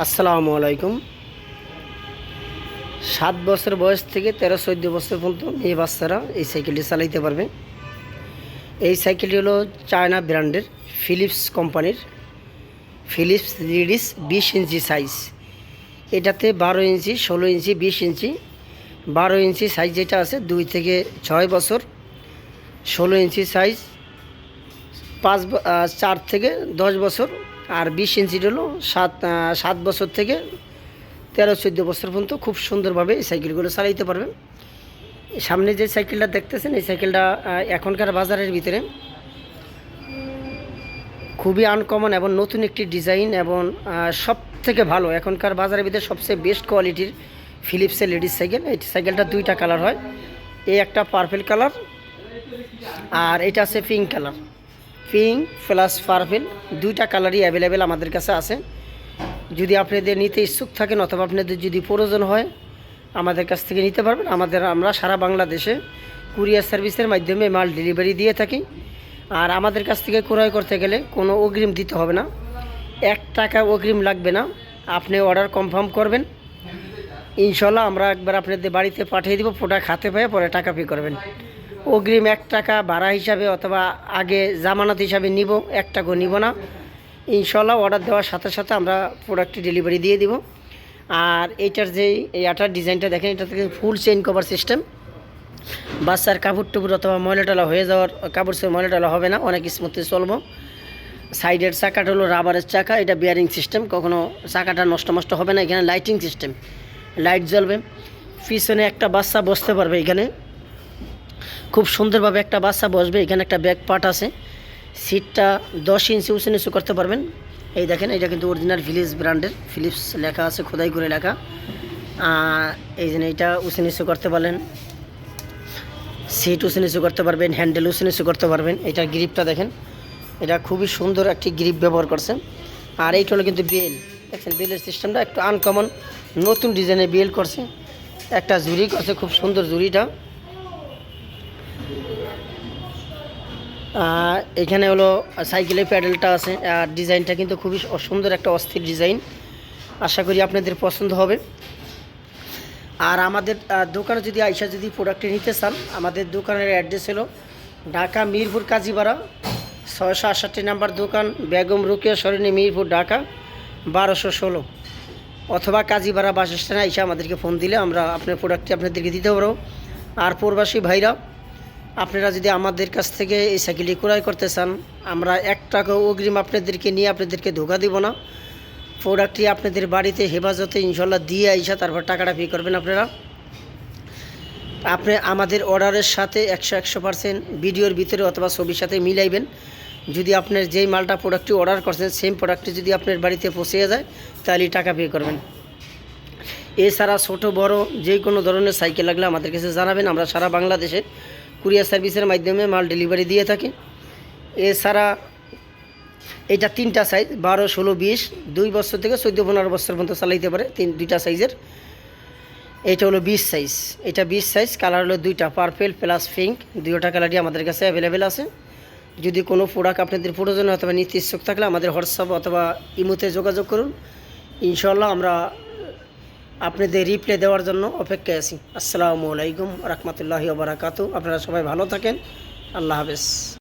আসসালামু আলাইকুম। 7 বছর বয়স থেকে 13-14 বছর পর্যন্ত মেয়ে বাচ্চারা এই সাইকেলটি চালাইতে পারবে। এই সাইকেলটি হলো চায়না ব্র্যান্ডের ফিলিপস কোম্পানির ফিলিপস লিডিস 20 ইঞ্চি সাইজ। এটাতে 12 ইঞ্চি, 16 ইঞ্চি, 20 ইঞ্চি, 12 ইঞ্চি সাইজ যেটা আছে 2 থেকে 6 বছর, 16 ইঞ্চি সাইজ 4 থেকে 10 বছর, আর 20 ইঞ্চির হলো 7 বছর থেকে 13-14 বছর পর্যন্ত খুব সুন্দরভাবে এই সাইকেলগুলো চালাইতে পারবেন। সামনে যে সাইকেলটা দেখতেছেন এই সাইকেলটা এখনকার বাজারের ভিতরে খুবই আনকমন এবং নতুন একটি ডিজাইন এবং সব থেকে ভালো এখনকার বাজারের ভিতরে সবচেয়ে বেস্ট কোয়ালিটির ফিলিপসের লেডিস সাইকেল। এই সাইকেলটা 2টা কালার হয়, এই একটা পার্পেল কালার আর এটা আছে pink colour. Pink plus purple 2টা কালারই অ্যাভেলেবেল আমাদের কাছে আছে। যদি আপনাদের নিতে ইচ্ছুক থাকেন অথবা আপনাদের যদি প্রয়োজন হয় আমাদের কাছ থেকে নিতে পারবেন। আমরা সারা বাংলাদেশে কুরিয়ার সার্ভিসের মাধ্যমে মাল ডেলিভারি দিয়ে থাকি। আর আমাদের কাছ থেকে ক্রয় করতে গেলে কোনো অগ্রিম দিতে হবে না, 1 টাকা অগ্রিম লাগবে না। আপনি অর্ডার কনফার্ম করবেন, ইনশাল্লাহ আমরা একবার আপনাদের বাড়িতে পাঠিয়ে দিব। প্রোডাক্ট হাতে পেয়ে পরে টাকা পে করবেন। অগ্রিম 1 টাকা ভাড়া হিসাবে অথবা আগে জামানত হিসাবে নিব, 1 টাকাও নিব না। ইনশাল্লাহ অর্ডার দেওয়ার সাথে সাথে আমরা প্রোডাক্টটি ডেলিভারি দিয়ে দিব। আর এইটার এই আটার ডিজাইনটা দেখেন, এটা থেকে ফুল চেইন কভার সিস্টেম। বাচ্চার কাপড় টুপুর অথবা ময়লাটলা হয়ে যাওয়ার কাপড় সে ময়লাটলা হবে না, অনেক স্মুথে চলবো। সাইডের চাকাটা হলো রাবারের চাকা, এটা বিয়ারিং সিস্টেম, কখনো চাকাটা নষ্ট হবে না। এখানে লাইটিং সিস্টেম, লাইট জ্বলবে। পিছনে একটা বাচ্চা বসতে পারবে, এখানে খুব সুন্দরভাবে একটা বাচ্চা বসবে। এখানে একটা ব্যাক পার্ট আছে, সিটটা 10 ইঞ্চি উঁচু নিচু করতে পারবেন। এই দেখেন, এটা কিন্তু অরিজিনাল ফিলিপস ব্র্যান্ডের, ফিলিপস লেখা আছে, খোদাই করে লেখা। এই জন্য এইটা উঁচু নিচু করতে পারলেন, সিট উঁচু নিচু করতে পারবেন, হ্যান্ডেল উঁচু নিচু করতে পারবেন। এটার গ্রিপটা দেখেন, এটা খুবই সুন্দর একটি গ্রিপ ব্যবহার করছে। আর এইটা হলো কিন্তু বেল, দেখছেন বেলের সিস্টেমটা একটু আনকমন নতুন ডিজাইনের বেল করছে। একটা জুড়ি করছে, খুব সুন্দর জুড়িটা। এখানে হলো সাইকেলের প্যাডেলটা আছে। আর ডিজাইনটা কিন্তু খুবই সুন্দর, একটা অস্থির ডিজাইন। আশা করি আপনাদের পছন্দ হবে। আর আমাদের দোকানে যদি আইসা যদি প্রোডাক্টটি নিতে চান, আমাদের দোকানের অ্যাড্রেস হলো ঢাকা মিরপুর কাজীপাড়া 668 নাম্বার দোকান, বেগম রোকেয়া সরণি, মিরপুর, ঢাকা 1216। অথবা কাজীপাড়া বাস স্ট্যান্ডে আইসা আমাদেরকে ফোন দিলে আমরা আপনার প্রোডাক্টটি আপনাদেরকে দিতে পারবো। আর প্রবাসী ভাইরা, আপনারা যদি আমাদের কাছ থেকে এই সাইকেলটি ক্রয় করতে চান, আমরা 1 টাকা অগ্রিম আপনাদেরকে নিয়ে আপনাদেরকে ধোকা দিব না। প্রোডাক্টটি আপনাদের বাড়িতে হেফাজতে ইনশাল্লাহ দিয়ে আইসা তারপর টাকাটা পে করবেন। আপনি আমাদের অর্ডারের সাথে 100% ভিডিওর ভিতরে অথবা ছবির সাথে মিলাইবেন। যদি আপনার যেই মালটা প্রোডাক্টটি অর্ডার করছেন সেম প্রোডাক্টটি যদি আপনার বাড়িতে পৌঁছে যায় তাহলে টাকা পে করবেন। এছাড়া ছোট বড় যে কোনো ধরনের সাইকেল লাগলে আমাদের কাছে জানাবেন, আমরা সারা বাংলাদেশে কুরিয়ার সার্ভিসের মাধ্যমে মাল ডেলিভারি দিয়ে থাকি। এছাড়া এটা 3টা সাইজ, 12, 16, 20, 2 বছর থেকে 14-15 বছর পর্যন্ত চালাইতে পারে, 2টা সাইজের। এটা হলো 20 সাইজ, এটা 20 সাইজ। কালার হলো 2টা, পার্পেল প্লাস পিঙ্ক, 2টা কালারই আমাদের কাছে অ্যাভেলেবেল আছে। যদি কোনো প্রোডাক্ট আপনাদের প্রয়োজন অথবা নিতে ইচ্ছুক থাকলে আমাদের হোয়াটসঅ্যাপ অথবা ইমোতে যোগাযোগ করুন। ইনশাল্লাহ আমরা আপনাদের রিপ্লাই দেওয়ার জন্য অপেক্ষায় আছি। আসসালামু আলাইকুম রহমতুল্লাহি ওয়া বারাকাতুহু। আপনারা সবাই ভালো থাকেন, আল্লাহ হাফেজ।